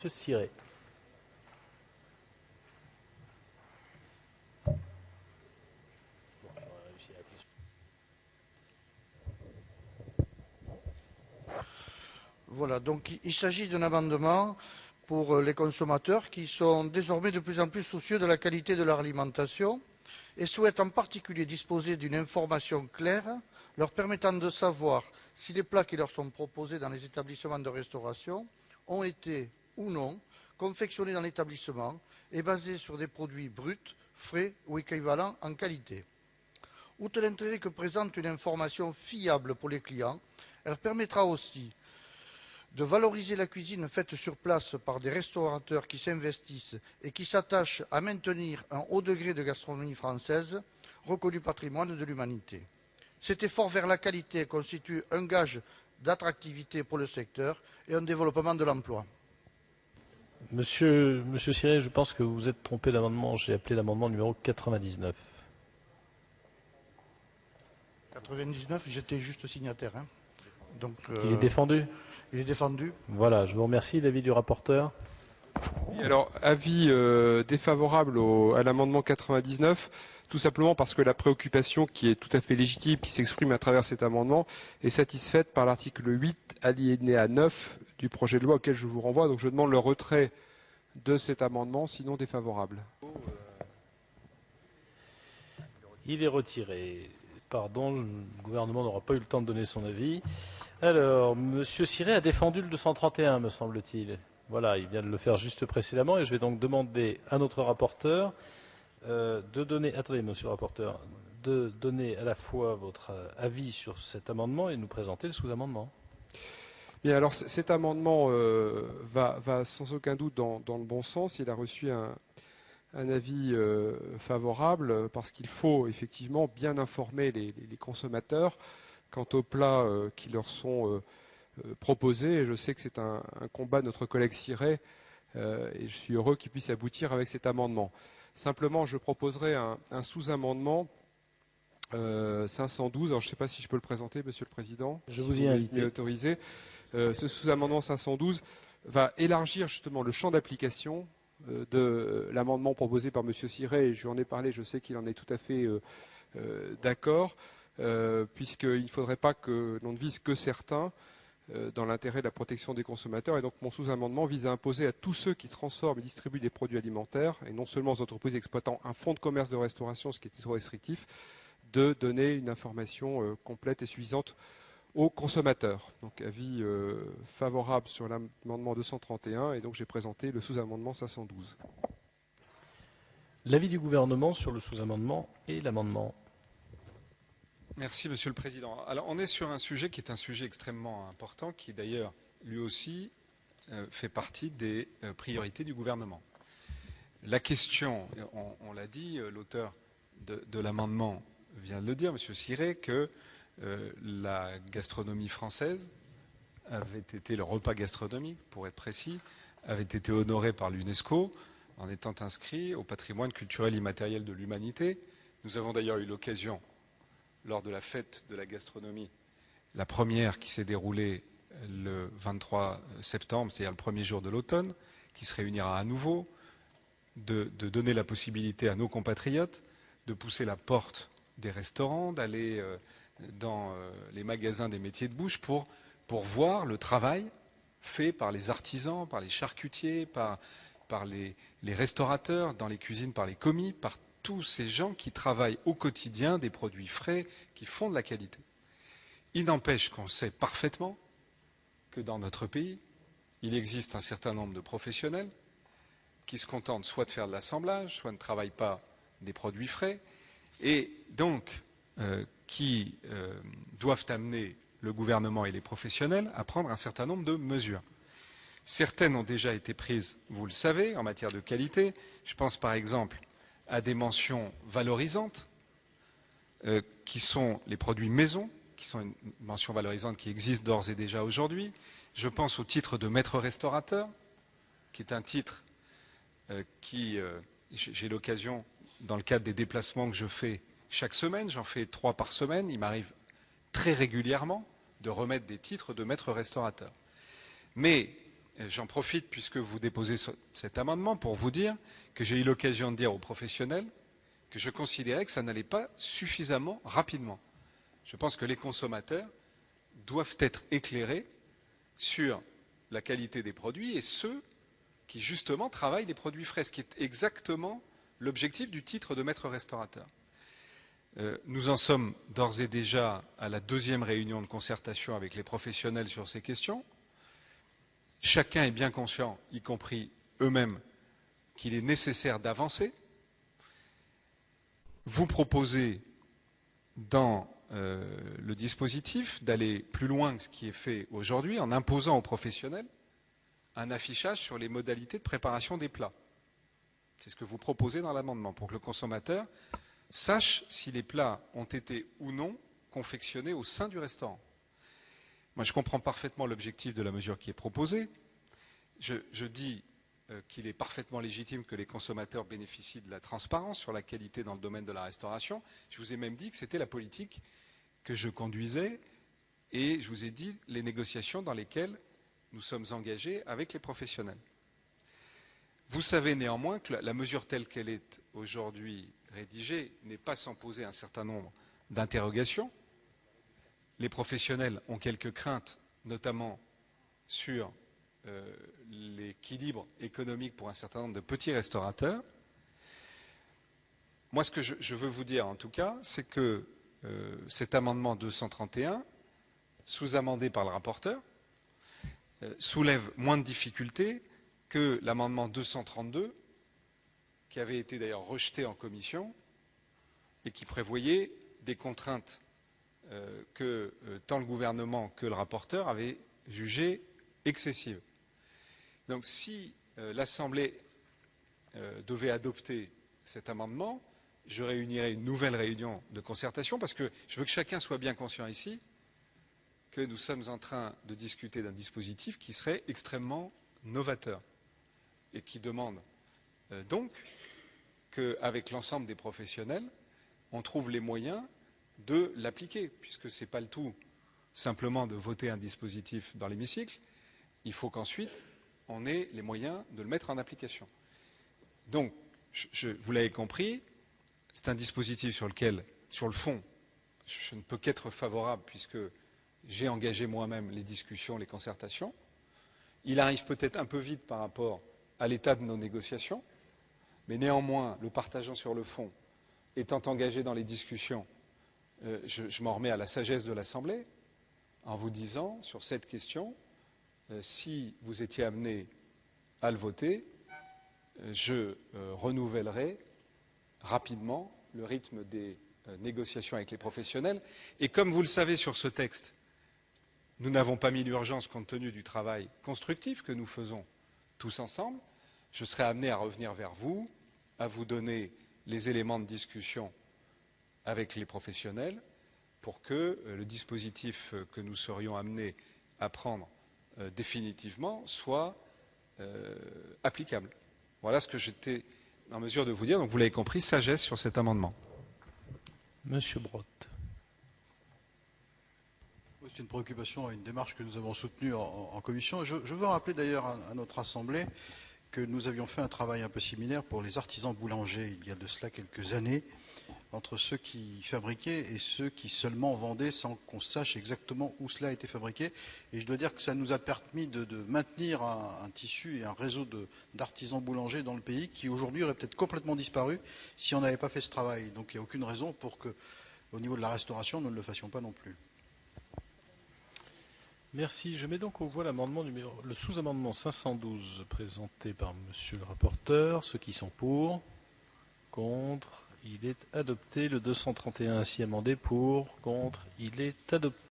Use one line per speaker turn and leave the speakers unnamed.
Monsieur Ciré.
Voilà, donc il s'agit d'un amendement pour les consommateurs qui sont désormais de plus en plus soucieux de la qualité de leur alimentation et souhaitent en particulier disposer d'une information claire leur permettant de savoir si les plats qui leur sont proposés dans les établissements de restauration ont été ou non confectionnés dans l'établissement et basés sur des produits bruts, frais ou équivalents en qualité. Outre l'intérêt que présente une information fiable pour les clients, elle permettra aussi de valoriser la cuisine faite sur place par des restaurateurs qui s'investissent et qui s'attachent à maintenir un haut degré de gastronomie française, reconnu patrimoine de l'humanité. Cet effort vers la qualité constitue un gage d'attractivité pour le secteur et un développement de l'emploi.
Monsieur Ciré, je pense que vous vous êtes trompé d'amendement. J'ai appelé l'amendement numéro 99.
99, j'étais juste signataire. Hein. Donc,
Il est défendu?
il est défendu.
Voilà, je vous remercie. L'avis du rapporteur?
Oui, alors, avis défavorable à l'amendement 99, tout simplement parce que la préoccupation qui est tout à fait légitime, qui s'exprime à travers cet amendement, est satisfaite par l'article 8, alinéa 9 du projet de loi auquel je vous renvoie. Donc je demande le retrait de cet amendement, sinon défavorable.
Il est retiré. Pardon, le gouvernement n'aura pas eu le temps de donner son avis. Alors, Monsieur Ciré a défendu le 231, me semble-t-il. Voilà, il vient de le faire juste précédemment et je vais donc demander à notre rapporteur de donner, attendez monsieur le rapporteur, de donner à la fois votre avis sur cet amendement et nous présenter le sous-amendement.
Bien, alors cet amendement va sans aucun doute dans le bon sens. Il a reçu un avis favorable parce qu'il faut effectivement bien informer les consommateurs quant aux plats qui leur sont proposés. Et je sais que c'est un combat de notre collègue Ciré et je suis heureux qu'il puisse aboutir avec cet amendement. Simplement, je proposerai un sous-amendement 512. Alors, je ne sais pas si je peux le présenter, Monsieur le Président.
Je
si
vous y invite.
m'y autorisez. Ce sous-amendement 512 va élargir justement le champ d'application de l'amendement proposé par M. Ciré, et je lui en ai parlé, je sais qu'il en est tout à fait d'accord, puisqu'il ne faudrait pas que l'on ne vise que certains dans l'intérêt de la protection des consommateurs. Et donc mon sous-amendement vise à imposer à tous ceux qui transforment et distribuent des produits alimentaires, et non seulement aux entreprises exploitant un fonds de commerce de restauration, ce qui est trop restrictif, de donner une information complète et suffisante aux consommateurs. Donc avis favorable sur l'amendement 231 et donc j'ai présenté le sous-amendement 512.
L'avis du gouvernement sur le sous-amendement et l'amendement.
Merci Monsieur le Président. Alors on est sur un sujet qui est un sujet extrêmement important, qui d'ailleurs lui aussi fait partie des priorités du gouvernement. La question, on l'a dit, l'auteur de l'amendement vient de le dire, Monsieur Ciré, que la gastronomie française avait été, le repas gastronomique pour être précis, avait été honoré par l'UNESCO en étant inscrit au patrimoine culturel immatériel de l'humanité. Nous avons d'ailleurs eu l'occasion, lors de la fête de la gastronomie, la première qui s'est déroulée le 23 septembre, c'est-à-dire le premier jour de l'automne, qui se réunira à nouveau, de donner la possibilité à nos compatriotes de pousser la porte des restaurants, d'aller dans les magasins des métiers de bouche pour voir le travail fait par les artisans, par les charcutiers, par les restaurateurs, dans les cuisines, par les commis, par tous ces gens qui travaillent au quotidien des produits frais, qui font de la qualité. Il n'empêche qu'on sait parfaitement que dans notre pays, il existe un certain nombre de professionnels qui se contentent soit de faire de l'assemblage, soit ne travaillent pas des produits frais, et donc qui doivent amener le gouvernement et les professionnels à prendre un certain nombre de mesures. Certaines ont déjà été prises, vous le savez, en matière de qualité. Je pense par exemple à des mentions valorisantes, qui sont les produits maison, qui sont une mention valorisante qui existe d'ores et déjà aujourd'hui. Je pense au titre de maître restaurateur, qui est un titre qui, j'ai l'occasion, dans le cadre des déplacements que je fais chaque semaine, j'en fais 3 par semaine, il m'arrive très régulièrement de remettre des titres de maître restaurateur. Mais j'en profite puisque vous déposez cet amendement pour vous dire que j'ai eu l'occasion de dire aux professionnels que je considérais que ça n'allait pas suffisamment rapidement. Je pense que les consommateurs doivent être éclairés sur la qualité des produits et ceux qui justement travaillent des produits frais, ce qui est exactement l'objectif du titre de maître restaurateur. Nous en sommes d'ores et déjà à la 2e réunion de concertation avec les professionnels sur ces questions. Chacun est bien conscient, y compris eux-mêmes, qu'il est nécessaire d'avancer. Vous proposez dans le dispositif d'aller plus loin que ce qui est fait aujourd'hui en imposant aux professionnels un affichage sur les modalités de préparation des plats. C'est ce que vous proposez dans l'amendement, pour que le consommateur sache si les plats ont été ou non confectionnés au sein du restaurant. Moi, je comprends parfaitement l'objectif de la mesure qui est proposée. Je dis qu'il est parfaitement légitime que les consommateurs bénéficient de la transparence sur la qualité dans le domaine de la restauration. Je vous ai même dit que c'était la politique que je conduisais et je vous ai dit les négociations dans lesquelles nous sommes engagés avec les professionnels. Vous savez néanmoins que la mesure telle qu'elle est aujourd'hui rédigée n'est pas sans poser un certain nombre d'interrogations. Les professionnels ont quelques craintes, notamment sur l'équilibre économique pour un certain nombre de petits restaurateurs. Moi, ce que je veux vous dire, en tout cas, c'est que cet amendement 231, sous-amendé par le rapporteur, soulève moins de difficultés que l'amendement 232, qui avait été d'ailleurs rejeté en commission, et qui prévoyait des contraintes que tant le gouvernement que le rapporteur avaient jugées excessives. Donc si l'Assemblée devait adopter cet amendement, je réunirai une nouvelle réunion de concertation, parce que je veux que chacun soit bien conscient ici que nous sommes en train de discuter d'un dispositif qui serait extrêmement novateur et qui demande donc qu'avec l'ensemble des professionnels, on trouve les moyens de l'appliquer, puisque ce n'est pas le tout simplement de voter un dispositif dans l'hémicycle, il faut qu'ensuite on ait les moyens de le mettre en application. Donc, vous l'avez compris, c'est un dispositif sur lequel, sur le fond, je ne peux qu'être favorable, puisque j'ai engagé moi-même les discussions, les concertations. Il arrive peut-être un peu vite par rapport à l'état de nos négociations, mais néanmoins, le partageant sur le fond, étant engagé dans les discussions, je m'en remets à la sagesse de l'Assemblée en vous disant, sur cette question, si vous étiez amené à le voter, je renouvellerai rapidement le rythme des négociations avec les professionnels. Et comme vous le savez sur ce texte, nous n'avons pas mis l'urgence compte tenu du travail constructif que nous faisons tous ensemble. Je serai amené à revenir vers vous, à vous donner les éléments de discussion avec les professionnels pour que le dispositif que nous serions amenés à prendre définitivement soit applicable. Voilà ce que j'étais en mesure de vous dire. Donc vous l'avez compris, sagesse sur cet amendement.
Monsieur Brotte.
C'est une préoccupation et une démarche que nous avons soutenue en commission. Je veux rappeler d'ailleurs à notre Assemblée que nous avions fait un travail un peu similaire pour les artisans boulangers il y a de cela quelques années, entre ceux qui fabriquaient et ceux qui seulement vendaient sans qu'on sache exactement où cela a été fabriqué. Et je dois dire que ça nous a permis de maintenir un tissu et un réseau d'artisans boulangers dans le pays qui aujourd'hui aurait peut-être complètement disparu si on n'avait pas fait ce travail. Donc il n'y a aucune raison pour que, au niveau de la restauration, nous ne le fassions pas non plus.
Merci. Je mets donc aux voix le sous-amendement 512 présenté par Monsieur le rapporteur. Ceux qui sont pour, contre, il est adopté. Le 231 ainsi amendé pour, contre, il est adopté.